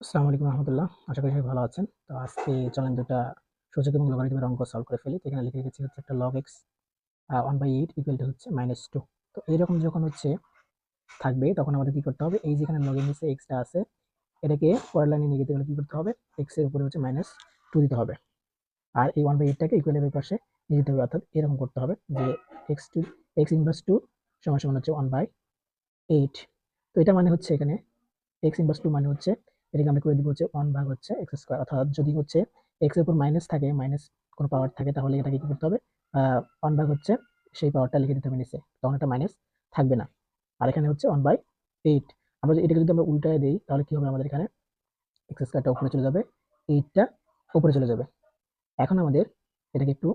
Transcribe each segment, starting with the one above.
আসসালামু আলাইকুম রহমতুল্লাহ। আশা করি সবাই ভালো আছেন। তো আজকে চলেন দুটা সূচক এবং লগারিদমের অঙ্ক সলভ করে ফেলি। তো এখানে লিখে রেখেছি হচ্ছে একটা log x 1/8 ইকুয়াল টু হচ্ছে -2। তো এইরকম যখন হচ্ছে থাকবে তখন আমাদের কি করতে হবে, এই যেখানে লগ এর নিচে x টা আছে এটাকে পরের লাইনে নিয়ে যেতে গেলে কি করতে হবে, x এর উপরে হচ্ছে -2 দিতে হবে। আর এই 1/8 টাকে ইকুয়ালের ওই পাশে নিয়ে যেতে হবে, অর্থাৎ এরকম করতে হবে যে x ইনভার্স 2 সমান সমান হচ্ছে 1/8। তো এটা মানে হচ্ছে এখানে x ইনভার্স 2 মানে হচ্ছে এটাকে আমরা করে দিব হচ্ছে 1 ভাগ হচ্ছে x স্কয়ার, অর্থাৎ যদি হচ্ছে x এর উপর মাইনাস থাকে, মাইনাস কোনো পাওয়ার থাকে, তাহলে এটাকে কি করতে হবে, 1 ভাগ হচ্ছে সেই পাওয়ারটা লিখে দিতে হবে নিচে, তখন এটা মাইনাস থাকবে না। আর এখানে হচ্ছে 1/8। আমরা এটাকে যদি আমরা উল্টায় দেই তাহলে কি হবে, আমাদের এখানে x স্কয়ারটা উপরে চলে যাবে, 8 টা উপরে চলে যাবে। এখন আমাদের এটাকে একটু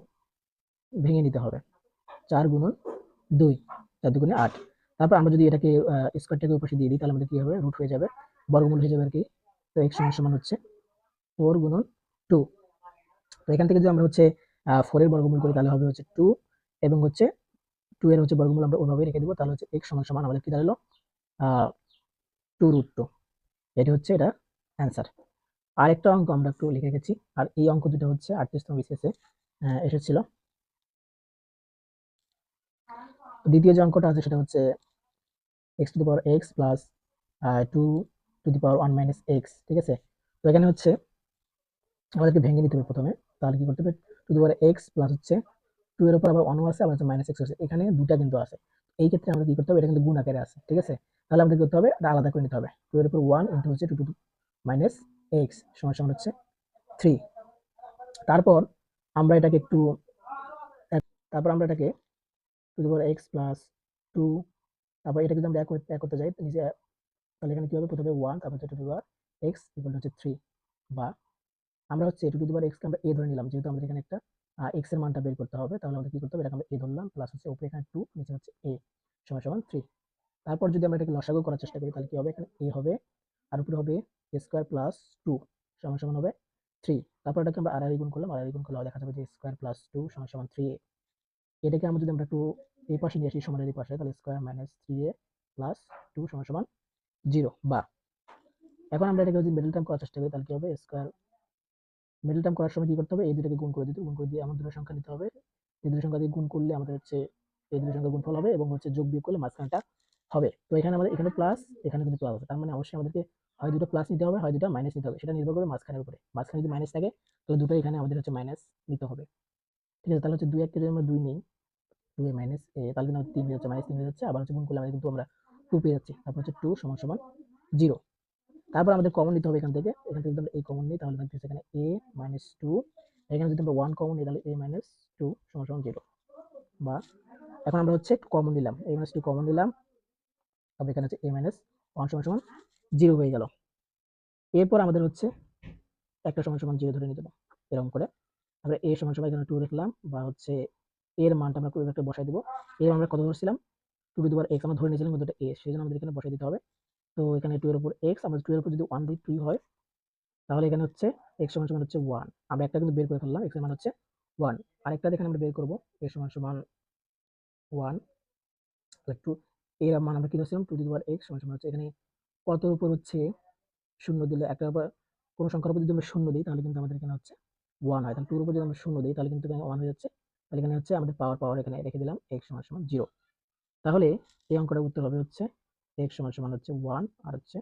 ভেঙে নিতে হবে। 4 গুণন 2, 4 দুগুণে 8। তারপর আমরা যদি এটাকে স্কয়ারটাকে উপরে দিয়ে দিই তাহলে আমাদের কি হবে, রুট হয়ে যাবে, বর্গমূল হয়ে যাবে আর কি। তো x সমান সমান হচ্ছে 4 গুণন 2। তো এখান থেকে যদি আমরা হচ্ছে 4 এর বর্গমূল করি তাহলে হবে হচ্ছে 2, এবং হচ্ছে 2 এর হচ্ছে বর্গমূল আমরা ওইভাবেই রেখে দিব, তাহলে হচ্ছে x সমান সমান আমাদের কি দাঁড়ালো, 2√2। এটি হচ্ছে এটা অ্যান্সার। আরেকটা অঙ্ক আমরা একটু লিখে রেখেছি, আর এই অঙ্ক দুটো হচ্ছে 38তম বিসিএস এসেছিল। দ্বিতীয় যে অঙ্কটা আছে সেটা হচ্ছে x to the power x plus 2 to the power 1 minus x, ঠিক আছে। তো এখানে হচ্ছে আমাদেরকে ভেঙে নিতে হবে প্রথমে। তাহলে কি করতে হবে, to the power x plus হচ্ছে 2 এর উপর আবার 1 আছে, আবার হচ্ছে মাইনাস x আছে, এখানে দুটা কিন্তু আছে। এই ক্ষেত্রে আমাদের কি করতে হবে, এটা কিন্তু গুণ আকারে আছে, ঠিক আছে। তাহলে আমাদের কি করতে হবে, এটা আলাদা করে নিতে হবে। 2 এর উপর 1 ইনটু হচ্ছে 2 টু মাইনাস x সমান সমান হচ্ছে 3। তারপর আমরা এটাকে একটু তারপর আমরা এটাকে to the power x plus 2, তারপর এটা যদি আমরা এক করতে যাই নিচে, তাহলে এখানে কি হবে, প্রথমে 1, তারপর হচ্ছে to the power x equal to হচ্ছে 3। বা আমরা হচ্ছে টু দি পাওয়ার x কে আমরা a ধরে নিলাম, যেহেতু আমাদের এখানে একটা x এর মানটা বের করতে হবে, তাহলে আমাদের কি করতে হবে, এটাকে আমরা a ধরলাম, প্লাস হচ্ছে উপরে এখানে 2, নিচে হচ্ছে a সমান সমান 3। তারপর যদি আমরা এটাকে লসাগু করার চেষ্টা করি তাহলে কি হবে, এখানে a হবে, আর উপরে হবে a স্কয়ার প্লাস 2 সমান সমান হবে 3। তারপর এটাকে আমরা আর গুণ করলাম, আর গুণ করলে দেখা যাবে যে স্কয়ার প্লাস 2 সমান সমান 3a। এটাকে আমরা যদি আমরা একটু এই পাশে নিয়ে আসি, সমানের এই পাশে, তাহলে স্কয়ার মাইনাস 3a প্লাস 2 সমান সমান 0। বা এখন আমরা এটাকে যদি মিডল টার্ম করার চেষ্টা করি তাহলে কি হবে, স্কয়ার মিডল টার্ম করার সময় কি করতে হবে, এই দুটাকে গুণ করে দিতে, গুণ করে দিয়ে এমন দুটো সংখ্যা নিতে হবে, এই দুটো সংখ্যা দিয়ে গুণ করলে আমাদের হচ্ছে এই দুটো সংখ্যা গুণফল হবে, এবং হচ্ছে যোগ বিয়োগ করলে মাঝখানটা হবে। তো এখানে আমাদের এখানে প্লাস, এখানে কিন্তু প্লাস আছে, তার মানে অবশ্যই আমাদেরকে হয় দুটো প্লাস নিতে হবে, হয় দুটো মাইনাস নিতে হবে, সেটা নির্ভর করে মাঝখানের উপরে। মাঝখানে যদি মাইনাস থাকে তাহলে দুটো এখানে আমাদের হচ্ছে মাইনাস নিতে হবে, ঠিক আছে। তাহলে হচ্ছে 2 একটা যদি আমরা 2 নেই, 2 মাইনাস এ, তাহলে কিন্তু 3 হয়ে যাচ্ছে, মাইনাস 3 হয়ে যাচ্ছে, আবার হচ্ছে গুণ করলে আমাদের কিন্তু আমরা 2 পেয়ে যাচ্ছি। তারপর হচ্ছে 2 সমান সমান 0। তারপর আমাদের কমন নিতে হবে এখান থেকে, যদি আমরা a কমন নিই তাহলে থাকতেছে এখানে a মাইনাস 2। এখানে যদি আমরা 1 কমন নিই তাহলে a মাইনাস 2 সমান সমান 0। বা এখন আমরা হচ্ছে কমন নিলাম, a মাইনাস 2 কমন নিলাম, তবে এখানে হচ্ছে a মাইনাস 1 সমান সমান 0 হয়ে গেল। এরপর আমাদের হচ্ছে একটা সমান সমান 0 ধরে নিতে হবে, এরকম করে আমরা a সমান সমান এখানে 2 লিখলাম, বা হচ্ছে এর মানটা আমরা একটা বসাই দিব। এর আমরা কত ধরছিলাম, 2 টু দি পাওয়ার x আমরা ধরে নিয়েছিলাম, কিন্তু এটা a, সেজন্য আমাদের এখানে বসাই দিতে হবে। তো এখানে 2 এর উপর x, আমরা 2 এর উপর যদি 1 দিই 2 হয়, তাহলে এখানে হচ্ছে x সমান সমান হচ্ছে 1। আমরা একটা কিন্তু বের করে ফেললাম, x এর মান হচ্ছে 1। আরেকটা এখানে আমরা বের করব, x সমান সমান 1, একটু এর মান আমরা কি ধরছিলাম, 2 টু দি পাওয়ার x সমান সমান হচ্ছে এখানে কতর উপর হচ্ছে শূন্য দিলে, একটা আবার কোন সংখ্যার উপর যদি আমরা শূন্য দিই তাহলে কিন্তু আমাদের এখানে হচ্ছে 1 হয়। তাহলে 2 এর উপর যদি আমরা শূন্য দিই তাহলে কিন্তু এখানে 1 হয়ে যাচ্ছে। তাহলে এখানে হচ্ছে আমাদের পাওয়ার এখানে রেখে দিলাম, x সমান সমান 0। তাহলে এই অঙ্কটার উত্তর হবে হচ্ছে x সমান সমান হচ্ছে 1 আর হচ্ছে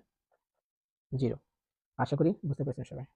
0। আশা করি বুঝতে পেরেছেন সবাই।